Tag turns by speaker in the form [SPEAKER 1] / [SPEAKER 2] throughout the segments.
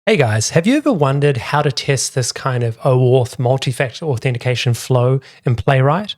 [SPEAKER 1] Hey guys, have you ever wondered how to test this kind of OAuth multi-factor authentication flow in Playwright?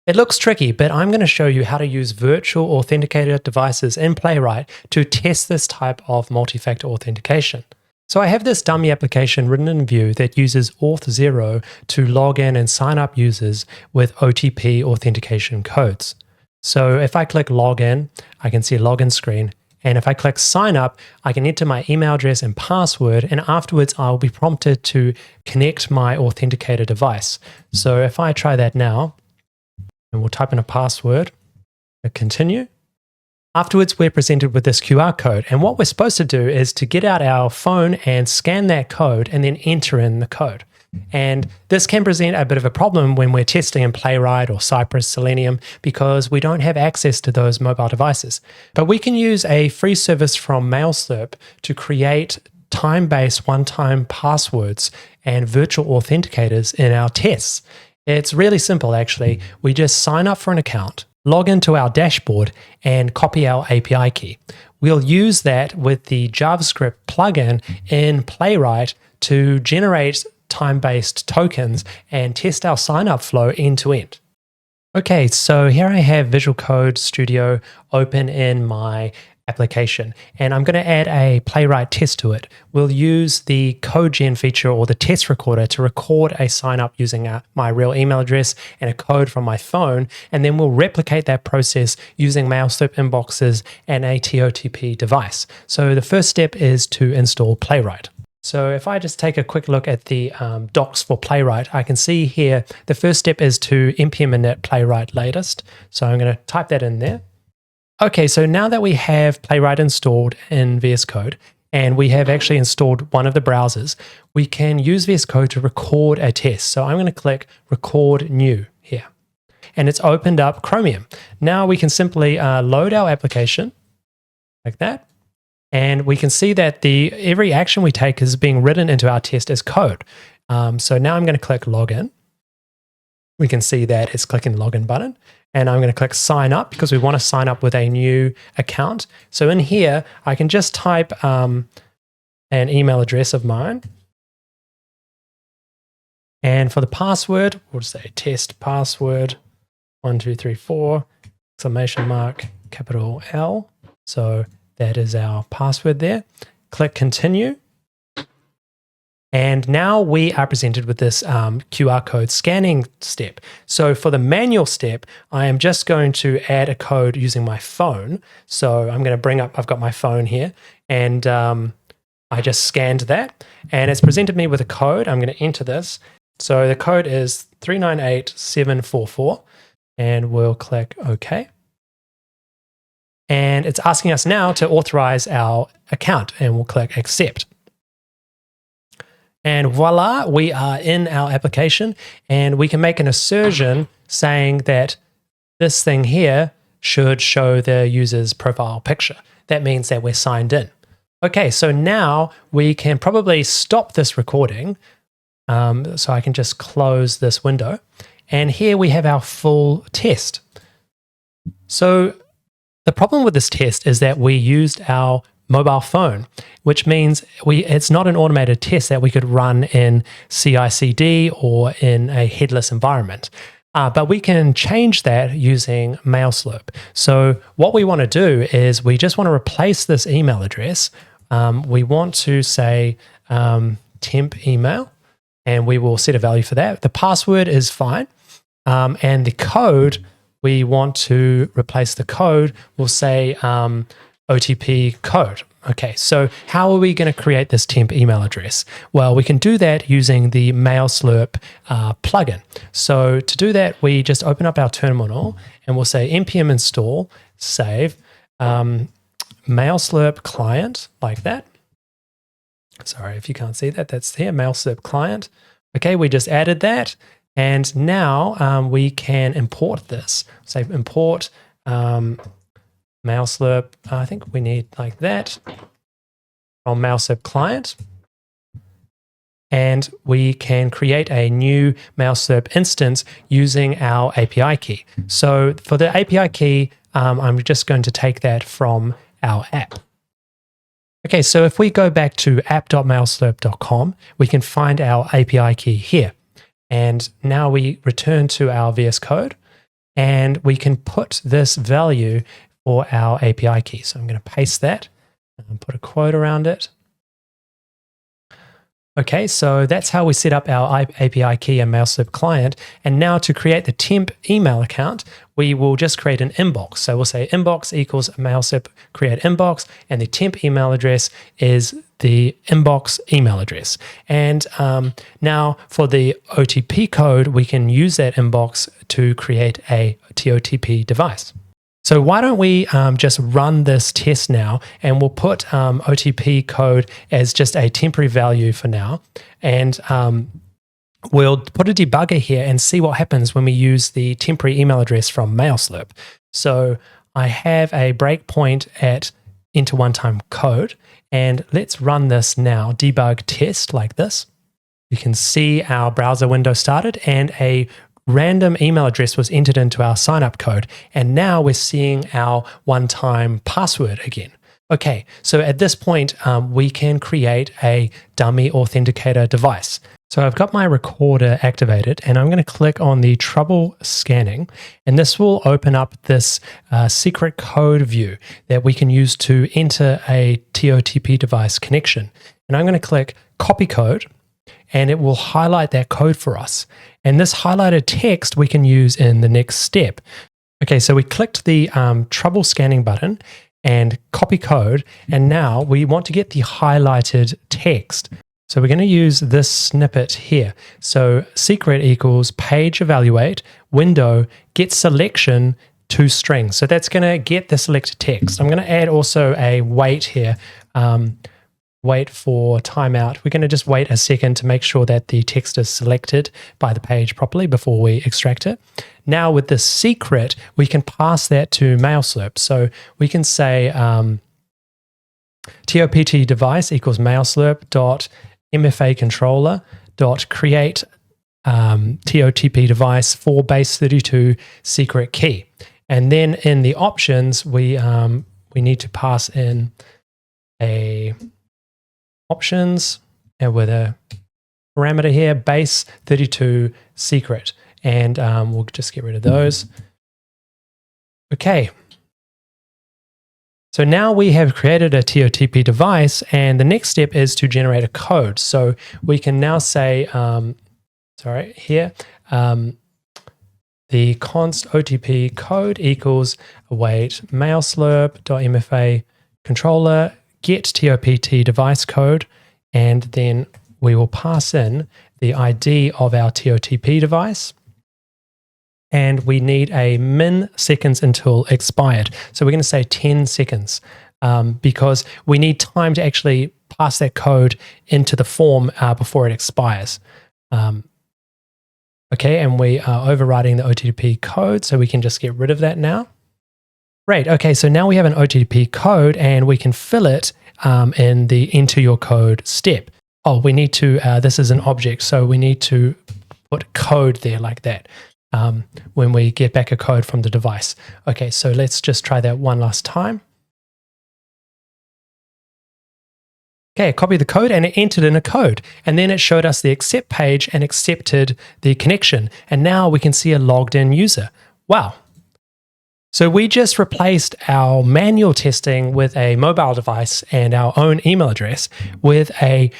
[SPEAKER 1] It looks tricky, but I'm going to show you how to use virtual authenticator devices in Playwright to test this type of multi-factor authentication. So I have this dummy application written in Vue that uses Auth0 to log in and sign up users with OTP authentication codes. So if I click login, I can see a login screen. And if I click sign up, I can enter my email address and password, and afterwards I'll be prompted to connect my authenticator device. So if I try that now, and we'll type in a password, and continue. Afterwards, we're presented with this QR code. And what we're supposed to do is to get out our phone and scan that code and then enter in the code. And this can present a bit of a problem when we're testing in Playwright or Cypress, Selenium, because we don't have access to those mobile devices. But we can use a free service from MailSlurp to create time-based one-time passwords and virtual authenticators in our tests. It's really simple, actually. We just sign up for an account, log into our dashboard, and copy our API key. We'll use that with the JavaScript plugin in Playwright to generate time-based tokens and test our sign-up flow end-to-end. Okay, so here I have Visual Code Studio open in my application, and I'm going to add a Playwright test to it. We'll use the code gen feature or the test recorder to record a sign-up using my real email address and a code from my phone, and then we'll replicate that process using MailSlurp inboxes and a TOTP device. So the first step is to install Playwright. So if I just take a quick look at the docs for Playwright, I can see here the first step is to npm init playwright latest. So I'm going to type that in there. Okay, so now that we have Playwright installed in VS Code, and we have actually installed one of the browsers, we can use VS Code to record a test. So I'm going to click Record New here. And it's opened up Chromium. Now we can simply load our application like that. And we can see that every action we take is being written into our test as code. So now I'm going to click Login. We can see that it's clicking the Login button. And I'm going to click Sign Up because we want to sign up with a new account. So in here, I can just type an email address of mine. And for the password, we'll say test password 1234, exclamation mark, capital L. So that is our password there. Click Continue. And now we are presented with this QR code scanning step. So for the manual step, I am just going to add a code using my phone. So I'm going to bring up, I've got my phone here, and I just scanned that. And it's presented me with a code. I'm going to enter this. So the code is 398744, and we'll click OK. And it's asking us now to authorize our account, and we'll click Accept. And voila, we are in our application, and we can make an assertion saying that this thing here should show the user's profile picture. That means that we're signed in. Okay, so now we can probably stop this recording. So I can just close this window. And here we have our full test. So the problem with this test is that we used our mobile phone, which means it's not an automated test that we could run in CI/CD or in a headless environment. But we can change that using MailSlurp. So what we want to do is we just want to replace this email address. We want to say temp email, and we will set a value for that. The password is fine. And the code, we want to replace the code. We'll say OTP code. Okay, so how are we going to create this temp email address? Well, we can do that using the MailSlurp plugin. So to do that, we just open up our terminal and we'll say npm install save MailSlurp client, like that. Sorry if you can't see that, that's here, MailSlurp client. Okay, we just added that. And now we can import this. Say import MailSlurp, I think we need like that, from MailSlurp client. And we can create a new MailSlurp instance using our API key. So for the API key, I'm just going to take that from our app. Okay, so if we go back to app.mailslurp.com, we can find our API key here. And now we return to our VS Code and we can put this value for our API key. So I'm going to paste that and put a quote around it. Okay, so that's how we set up our API key and MailSlurp client. And now to create the temp email account, we will just create an inbox. So we'll say inbox equals MailSlurp create inbox, and the temp email address is the inbox email address. And now for the OTP code, we can use that inbox to create a TOTP device. So why don't we just run this test now, and we'll put OTP code as just a temporary value for now. And we'll put a debugger here and see what happens when we use the temporary email address from MailSlurp. So I have a breakpoint at enter one-time code, and let's run this now, debug test like this. You can see our browser window started and a random email address was entered into our sign-up code, and now we're seeing our one-time password again. Okay, so at this point, we can create a dummy authenticator device. So I've got my recorder activated, and I'm going to click on the trouble scanning, and this will open up this secret code view that we can use to enter a TOTP device connection. And I'm going to click copy code, and it will highlight that code for us. And this highlighted text we can use in the next step. Okay, so we clicked the trouble scanning button and copy code, and now we want to get the highlighted text. So we're going to use this snippet here. So secret equals page evaluate, window, get selection to string. So that's going to get the selected text. I'm going to add also a wait here. Wait for timeout. We're going to just wait a second to make sure that the text is selected by the page properly before we extract it. Now with the secret, we can pass that to MailSlurp. So we can say TOPT device equals MailSlurp dot MFA controller dot create TOTP device for base 32 secret key. And then in the options, we need to pass in a options and with a parameter here, base 32 secret. And we'll just get rid of those. Okay. So now we have created a TOTP device, and the next step is to generate a code. So we can now say, here, the const OTP code equals await MailSlurp.mfa controller get TOPT device code, and then we will pass in the ID of our TOTP device. And we need a min seconds until expired. So we're going to say 10 seconds because we need time to actually pass that code into the form before it expires. Okay, and we are overriding the OTP code, so we can just get rid of that now. Great. Okay, so now we have an OTP code, and we can fill it in the enter your code step. Oh, we need to, this is an object, so we need to put code there like that when we get back a code from the device. Okay, so let's just try that one last time. Okay, copy the code, and it entered in a code. And then it showed us the accept page and accepted the connection. And now we can see a logged in user. Wow. So we just replaced our manual testing with a mobile device and our own email address with a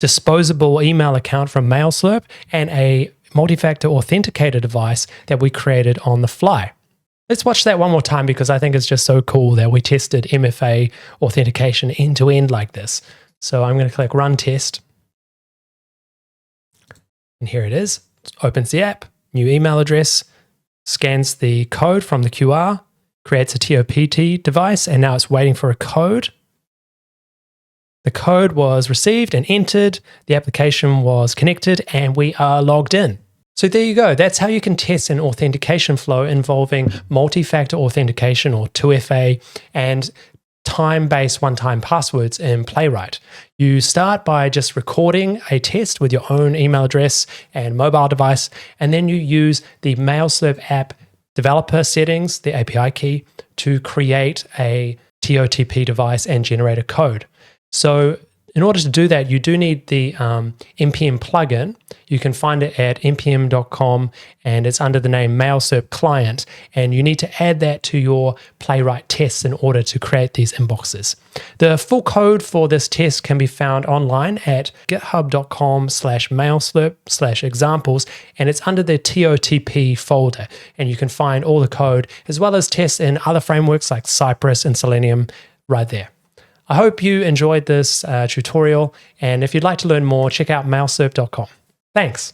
[SPEAKER 1] disposable email account from MailSlurp and a multi-factor authenticator device that we created on the fly. Let's watch that one more time because I think it's just so cool that we tested MFA authentication end to end like this. So I'm going to click run test. And here it is. It opens the app, new email address, scans the code from the QR, creates a TOPT device, and now it's waiting for a code. The code was received and entered, the application was connected, and we are logged in. So there you go. That's how you can test an authentication flow involving multi-factor authentication or 2FA and time-based one-time passwords in Playwright. You start by just recording a test with your own email address and mobile device, and then you use the MailSlurp app developer settings, the API key, to create a TOTP device and generate a code. So in order to do that, you do need the npm plugin. You can find it at npm.com, and it's under the name MailSlurp client. And you need to add that to your Playwright tests in order to create these inboxes. The full code for this test can be found online at github.com/mailslurp/examples, and it's under the TOTP folder. And you can find all the code as well as tests in other frameworks like Cypress and Selenium right there. I hope you enjoyed this tutorial, and if you'd like to learn more, check out mailslurp.com. Thanks.